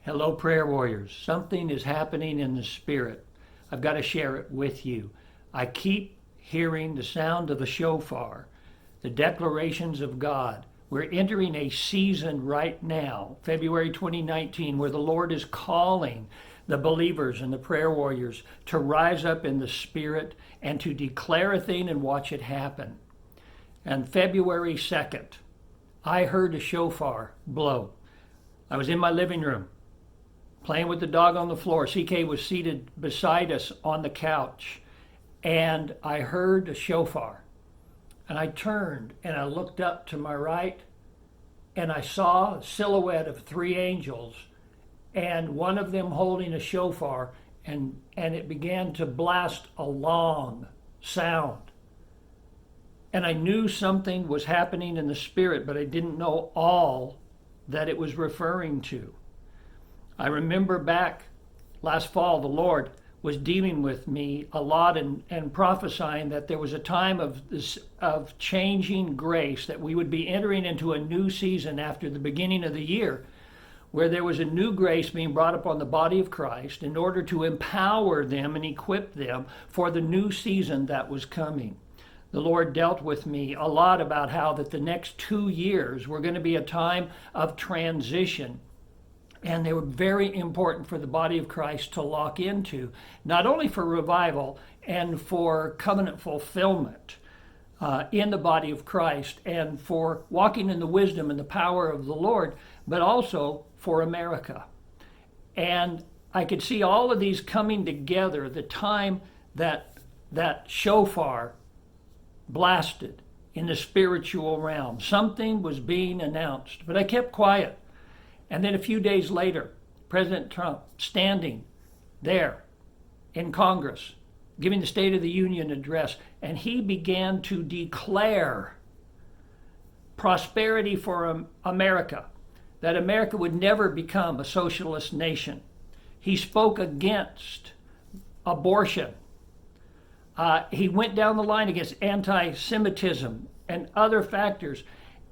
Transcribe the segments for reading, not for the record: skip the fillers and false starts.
Hello, prayer warriors. Something is happening in the spirit. I've got to share it with you. I keep hearing the sound of the shofar, the declarations of God. We're entering a season right now, February 2019, where the Lord is calling the believers and the prayer warriors to rise up in the spirit and to declare a thing and watch it happen. And February 2nd, I heard a shofar blow. I was in my living room, playing with the dog on the floor. CK was seated beside us on the couch, and I heard a shofar. And I turned and I looked up to my right, and I saw a silhouette of three angels, and one of them holding a shofar, and it began to blast a long sound. And I knew something was happening in the spirit, but I didn't know all that it was referring to. I remember back last fall, the Lord was dealing with me a lot and prophesying that there was a time of changing grace, that we would be entering into a new season after the beginning of the year, where there was a new grace being brought upon the body of Christ in order to empower them and equip them for the new season that was coming. The Lord dealt with me a lot about how that the next 2 years were going to be a time of transition. And they were very important for the body of Christ to lock into, not only for revival and for covenant fulfillment in the body of Christ and for walking in the wisdom and the power of the Lord, but also for America. And I could see all of these coming together the time that shofar blasted in the spiritual realm. Something was being announced, but I kept quiet. And then a few days later, President Trump standing there in Congress, giving the State of the Union address, and he began to declare prosperity for America, that America would never become a socialist nation. He spoke against abortion. He went down the line against anti-Semitism and other factors.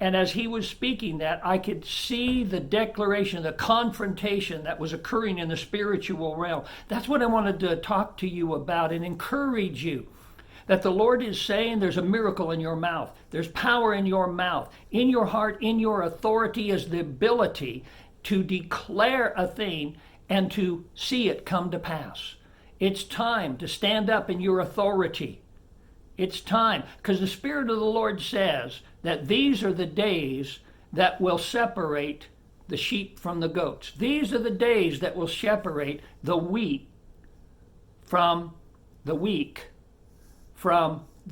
And as he was speaking that, I could see the declaration, the confrontation that was occurring in the spiritual realm. That's what I wanted to talk to you about and encourage you. That the Lord is saying there's a miracle in your mouth. There's power in your mouth. In your heart, in your authority is the ability to declare a thing and to see it come to pass. It's time to stand up in your authority. It's time, because the Spirit of the Lord says that these are the days that will separate the sheep from the goats. These are the days that will separate the weak from the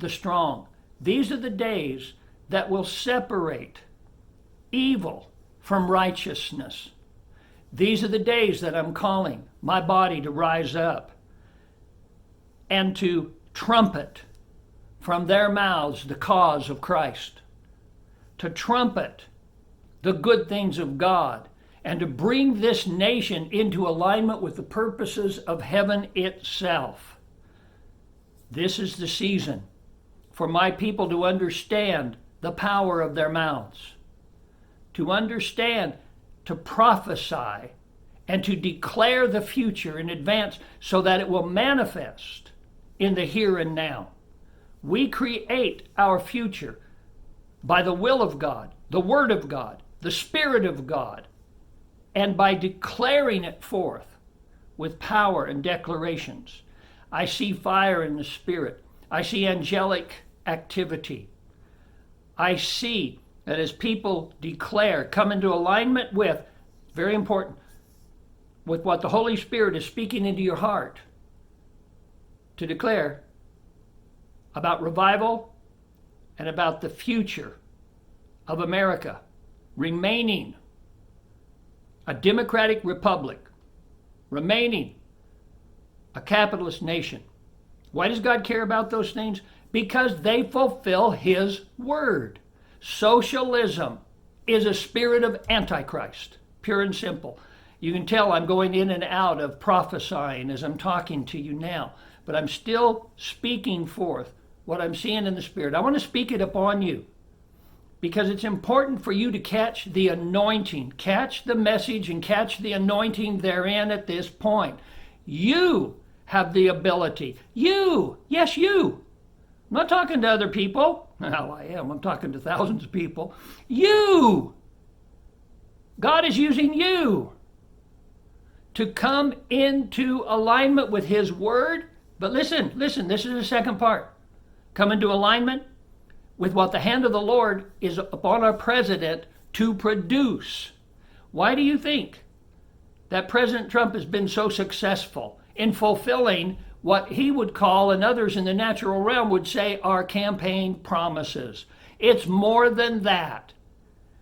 strong. These are the days that will separate evil from righteousness. These are the days that I'm calling my body to rise up and to trumpet from their mouths the cause of Christ, to trumpet the good things of God, and to bring this nation into alignment with the purposes of heaven itself. This is the season for my people to understand the power of their mouths, to understand, to prophesy, and to declare the future in advance so that it will manifest in the here and now. We create our future by the will of God, the Word of God, the Spirit of God, and by declaring it forth with power and declarations. I see fire in the Spirit. I see angelic activity. I see that as people declare, come into alignment with, very important, with what the Holy Spirit is speaking into your heart to declare about revival and about the future of America remaining a democratic republic, remaining a capitalist nation. Why does God care about those things? Because they fulfill His word. Socialism is a spirit of Antichrist, pure and simple. You can tell I'm going in and out of prophesying as I'm talking to you now, but I'm still speaking forth what I'm seeing in the Spirit. I want to speak it upon you. because it's important for you to catch the anointing, catch the message and catch the anointing therein at this point. You have the ability. You, yes, you. I'm not talking to other people. Well, I am. I'm talking to thousands of people. You. God is using you to come into alignment with His Word. But listen, this is the second part. Come into alignment with what the hand of the Lord is upon our president to produce. Why do you think that President Trump has been so successful in fulfilling what he would call, and others in the natural realm would say, our campaign promises? It's more than that.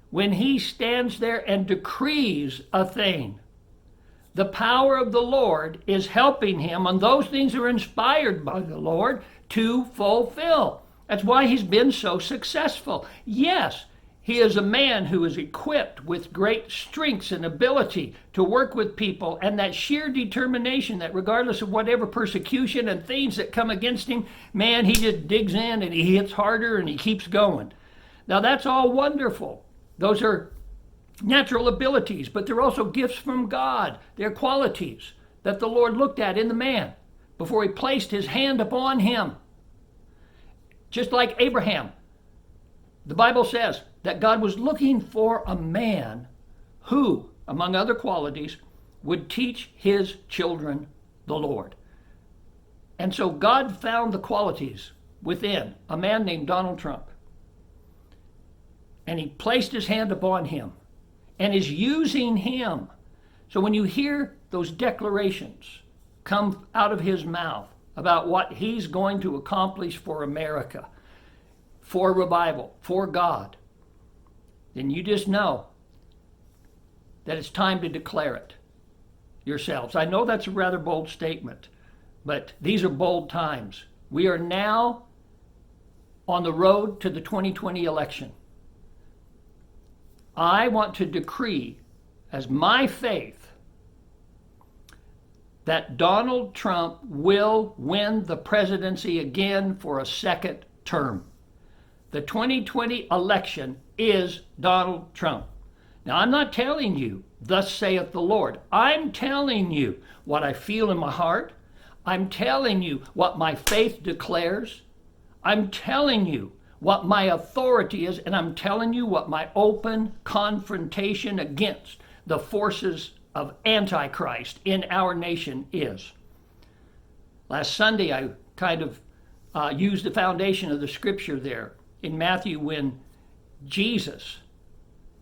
When he stands there and decrees a thing, the power of the Lord is helping him, and those things are inspired by the Lord to fulfill. That's why he's been so successful. Yes, he is a man who is equipped with great strengths and ability to work with people, and that sheer determination that regardless of whatever persecution and things that come against him, man, he just digs in and he hits harder and he keeps going. Now that's all wonderful. Those are natural abilities, but they're also gifts from God. They're qualities that the Lord looked at in the man before he placed his hand upon him. Just like Abraham, the Bible says that God was looking for a man who, among other qualities, would teach his children the Lord. And so God found the qualities within a man named Donald Trump. And he placed his hand upon him and is using him. So when you hear those declarations come out of his mouth about what he's going to accomplish for America, for revival, for God, then you just know that it's time to declare it yourselves. I know that's a rather bold statement, but these are bold times. We are now on the road to the 2020 election. I want to decree as my faith that Donald Trump will win the presidency again for a second term. The 2020 election is Donald Trump. Now, I'm not telling you, thus saith the Lord. I'm telling you what I feel in my heart. I'm telling you what my faith declares. I'm telling you what my authority is, and I'm telling you what my open confrontation against the forces of Antichrist in our nation is. Last Sunday, I kind of used the foundation of the scripture there in Matthew when Jesus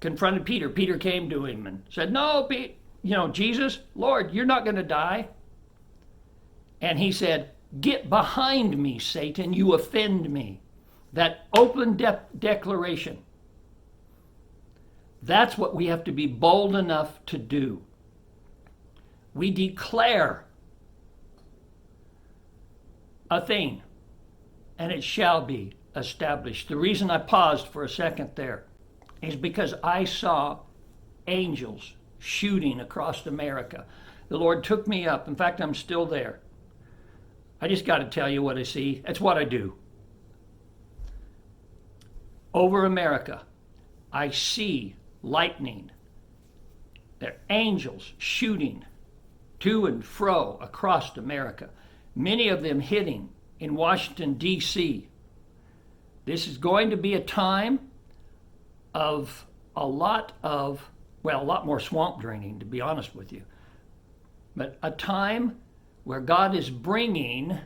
confronted Peter. Peter came to him and said, no, Jesus, Lord, you're not going to die. And he said, get behind me, Satan, you offend me. That open declaration, that's what we have to be bold enough to do. We declare a thing, and it shall be established. The reason I paused for a second there is because I saw angels shooting across America. The Lord took me up. In fact, I'm still there. I just got to tell you what I see. That's what I do. Over America, I see lightning. They're angels shooting to and fro across America, many of them hitting in Washington, D.C. This is going to be a time of a lot more swamp draining, to be honest with you, but a time where God is bringing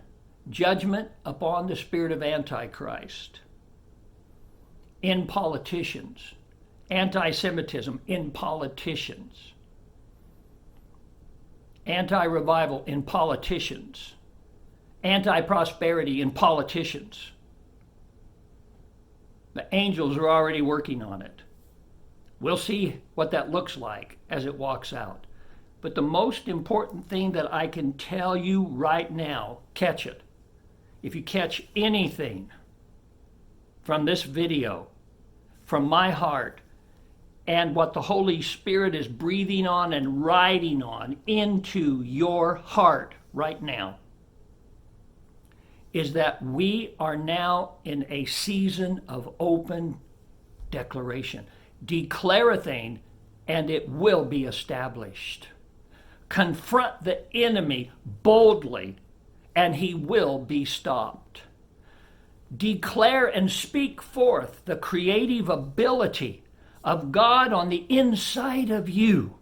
judgment upon the spirit of Antichrist in politicians, anti-Semitism in politicians, anti-revival in politicians, anti-prosperity in politicians. The angels are already working on it. We'll see what that looks like as it walks out. But the most important thing that I can tell you right now, catch it. If you catch anything from this video, from my heart, and what the Holy Spirit is breathing on and riding on into your heart right now, is that we are now in a season of open declaration. Declare a thing, and it will be established. Confront the enemy boldly, and he will be stopped. Declare and speak forth the creative ability of God on the inside of you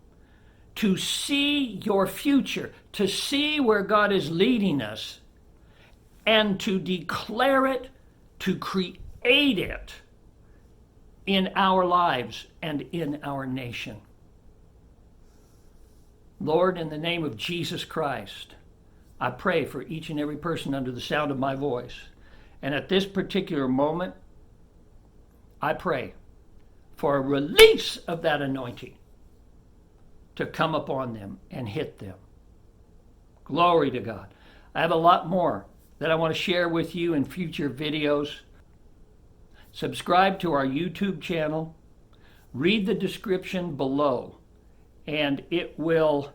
to see your future, to see where God is leading us, and to declare it, to create it in our lives and in our nation. Lord, in the name of Jesus Christ, I pray for each and every person under the sound of my voice. And at this particular moment, I pray for a release of that anointing to come upon them and hit them. Glory to God. I have a lot more that I want to share with you in future videos. Subscribe to our YouTube channel. Read the description below, and it will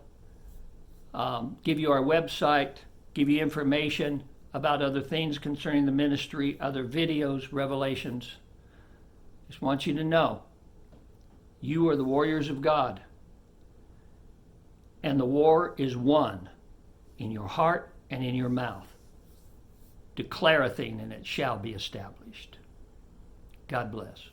give you our website, give you information about other things concerning the ministry, other videos, revelations. Just want you to know, you are the warriors of God, and the war is won in your heart and in your mouth. Declare a thing, and it shall be established. God bless.